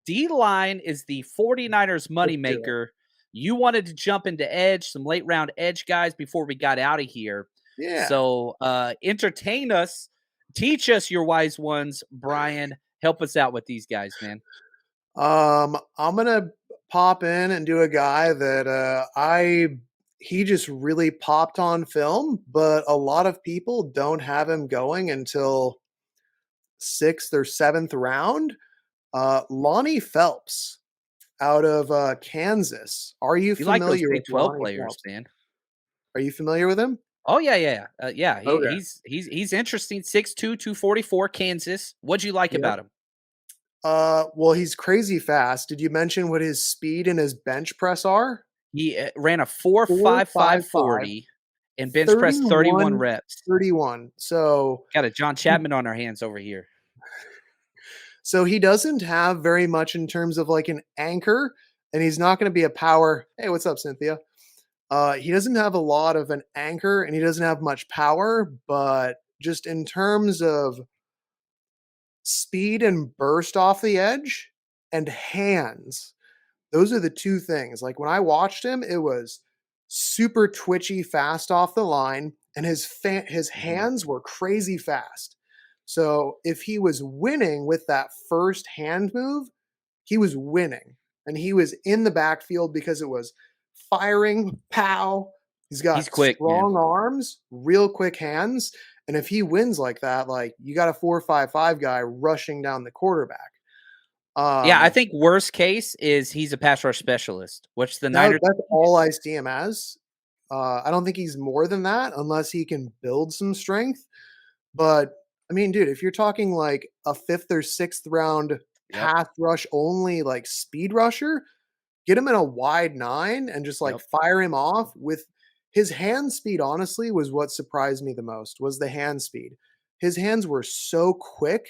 D-line is the 49ers Let's do it. moneymaker. You wanted to jump into edge, some late round edge guys before we got out of here. Yeah. So entertain us, teach us your wise ones, Brian. Help us out with these guys, man. I'm gonna pop in and do a guy that he just really popped on film, but a lot of people don't have him going until sixth or seventh round. Lonnie Phelps out of Kansas. Are you You like those familiar Big with 12 Lonnie players, Phelps? man. Are you familiar with him? Oh yeah. Yeah. Okay. He's interesting. 6'2", 244, Kansas. What'd you like Yep. about him? Well, he's crazy fast. Did you mention what his speed and his bench press are? He ran a 4.55 4.55, 40 and bench press 31 31, reps. 31. So Got a John Chapman on our hands over here. So he doesn't have very much in terms of like an anchor, and he's not going to be a power. Hey, what's up, Cynthia? He doesn't have a lot of an anchor, and he doesn't have much power. But just in terms of speed and burst off the edge and hands, those are the two things. Like when I watched him, it was super twitchy, fast off the line, and his Mhm. hands were crazy fast. So if he was winning with that first hand move, he was winning, and he was in the backfield because it was firing, pow. He's He's got quick, man. strong arms, real quick hands, and if he wins like that, like you got a 4.55 guy rushing down the quarterback. Yeah, I Um, think worst case is he's a pass rush specialist, which the that Niners. that's all I see him as. I don't think he's more than that unless he can build some strength. But I mean, dude, if you're talking like a fifth or sixth round Yep, pass rush only, like speed rusher, get him in a wide nine and just like yep. fire him off with his hand speed. Honestly, was what surprised me the most was the hand speed. His hands were so quick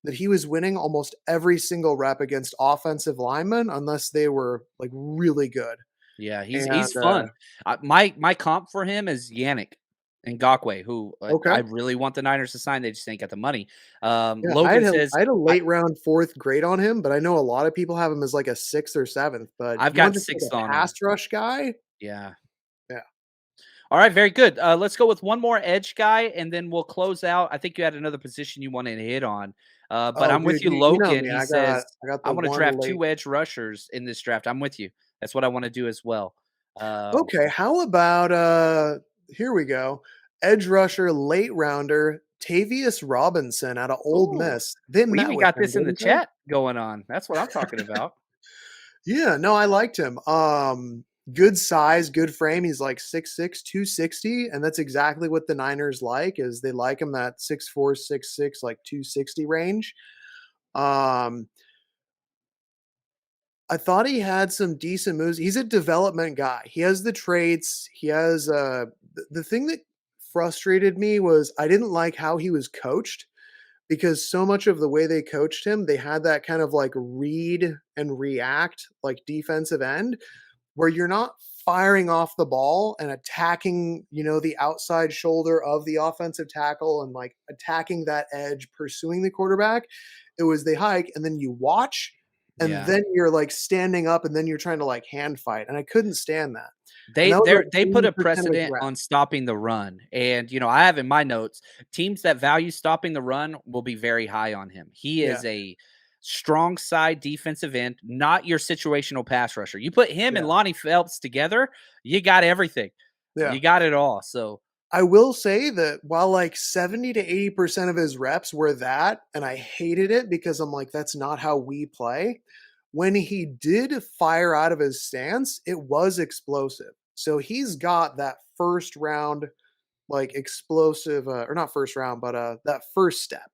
that he was winning almost every single rep against offensive linemen unless they were like really good. Yeah, And he's fun. My comp for him is Yannick Ngakoue, who I okay, really want the Niners to sign. They just ain't got the money. yeah, Logan says I had a late round fourth grade on him, but I know a lot of people have him as like a sixth or seventh. But I've you want got just like sixth a on him. pass rush guy? Yeah. Yeah. All right, very good. Let's go with one more edge guy, and then we'll close out. I think you had another position you wanted to hit on, but Oh, I'm dude, with you, you know Logan. me. He says I got I the want to one draft late. two edge rushers in this draft. I'm with you. That's what I want to do as well. Um, Okay, how about here we go. Edge rusher, late rounder, Tavius Robinson out of Old ooh, Miss. They we met even with got him, this in the didn't they? chat going on. That's what I'm talking about. Yeah, no, I liked him. Good size, good frame. He's like 6'6", 260, and that's exactly what the Niners like, is they like him that 6'4", 6'6", like 260 range. Um, I thought he had some decent moves. He's a development guy. He has the traits. He has the thing that frustrated me was I didn't like how he was coached because so much of the way they coached him, they had that kind of like read and react like defensive end where you're not firing off the ball and attacking, the outside shoulder of the offensive tackle and like attacking that edge, pursuing the quarterback. It was they hike and then you watch and Yeah. then you're like standing up and then you're trying to like hand fight. And I couldn't stand that. And They that was they they like put a 80% of his precedent reps. on stopping the run, and, I have in my notes, teams that value stopping the run will be very high on him. He Yeah. is a strong side defensive end, not your situational pass rusher. You put him and Yeah. Lonnie Phelps together, you got everything. Yeah. You got it all, so I will say that while like 70 to 80% of his reps were that, and I hated it because I'm like, that's not how we play. When he did fire out of his stance, it was explosive. So he's got that first round, like explosive, or not first round, but that first step,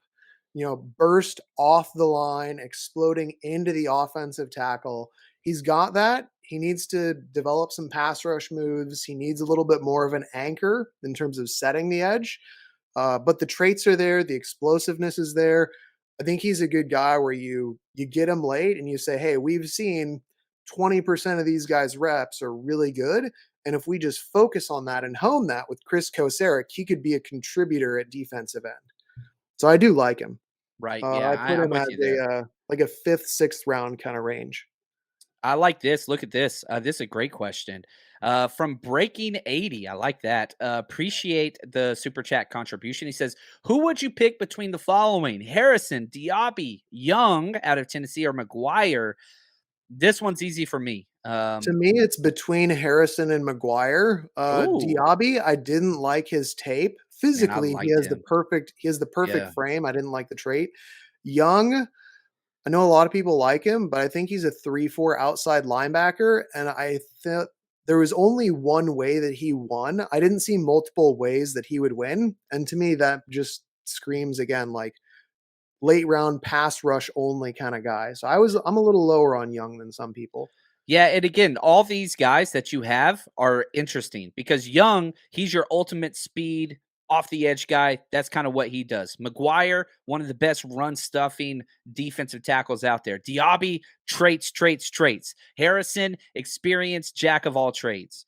burst off the line, exploding into the offensive tackle. He's got that. He needs to develop some pass rush moves. He needs a little bit more of an anchor in terms of setting the edge. But the traits are there. The explosiveness is there. I think he's a good guy where you get him late and you say, hey, we've seen 20% of these guys' reps are really good. And if we just focus on that and hone that with Chris Kosaric, he could be a contributor at defensive end. So I do like him. right, I yeah, put I'm him with as you there. like a fifth, sixth round kind of range. I like this. Look at this. This is a great question. From Breaking 80. I like that. Appreciate the super chat contribution. He says, who would you pick between the following? Harrison, Diaby, Young out of Tennessee, or McGuire? This one's easy for me. To me, it's between Harrison and Maguire. Ooh, Diaby, I didn't like his tape. man, I Physically, he liked has the him. perfect Yeah. frame. I didn't like the trait. Young, I know a lot of people like him, but I think he's a 3-4 outside linebacker, and I thought there was only one way that he won. I didn't see multiple ways that he would win, and to me, that just screams again like late round pass rush only kind of guy. So I'm a little lower on Young than some people. Yeah, and again, all these guys that you have are interesting because Young, he's your ultimate speed off the edge guy. That's kind of what he does. McGuire, one of the best run stuffing defensive tackles out there. Diaby, traits. Harrison, experienced jack of all trades.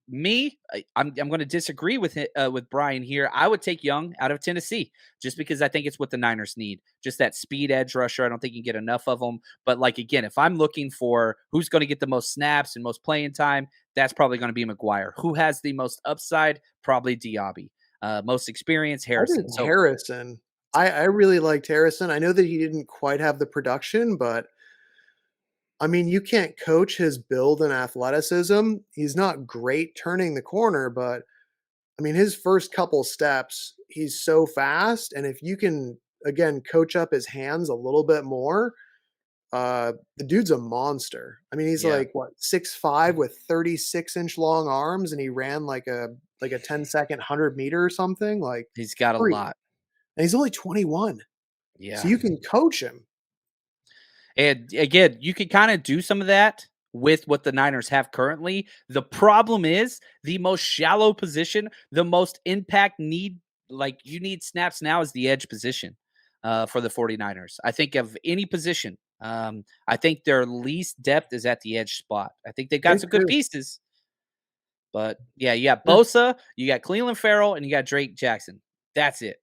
Me, I'm going to disagree with it, with Brian here. I would take Young out of Tennessee just because I think it's what the Niners need. Just that speed edge rusher. I don't think you get enough of them. But like again, if I'm looking for who's going to get the most snaps and most playing time, that's probably going to be McGuire. Who has the most upside? Probably Diaby. Most experience, I did Harrison. So Harrison. I really liked Harrison. I know that he didn't quite have the production, but I mean, you can't coach his build and athleticism. He's not great turning the corner, but I mean, his first couple steps, he's so fast. And if you can, again, coach up his hands a little bit more, the dude's a monster. I mean, he's yeah, like what 6'5" with 36-inch long arms, and he ran like a 10-second 100-meter or something. Like he's got a freak. lot. And he's only 21. So Yeah. you can coach him. And again, you could kind of do some of that with what the Niners have currently. The problem is the most shallow position, the most impact need, like you need snaps now is the edge position for the 49ers. I think of any position. I think their least depth is at the edge spot. I think they've got Take some good 2. pieces, but yeah, you got Yeah. Bosa, you got Cleveland Farrell, and you got Drake Jackson. That's it.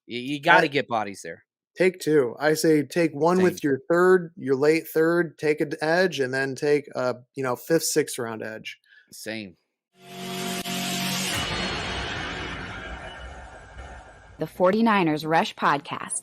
You got I to get bodies there. take 2. I say take 1 Same, with your third, your late third, take an edge, and then take a, fifth, sixth round edge. same. The 49ers Rush Podcast.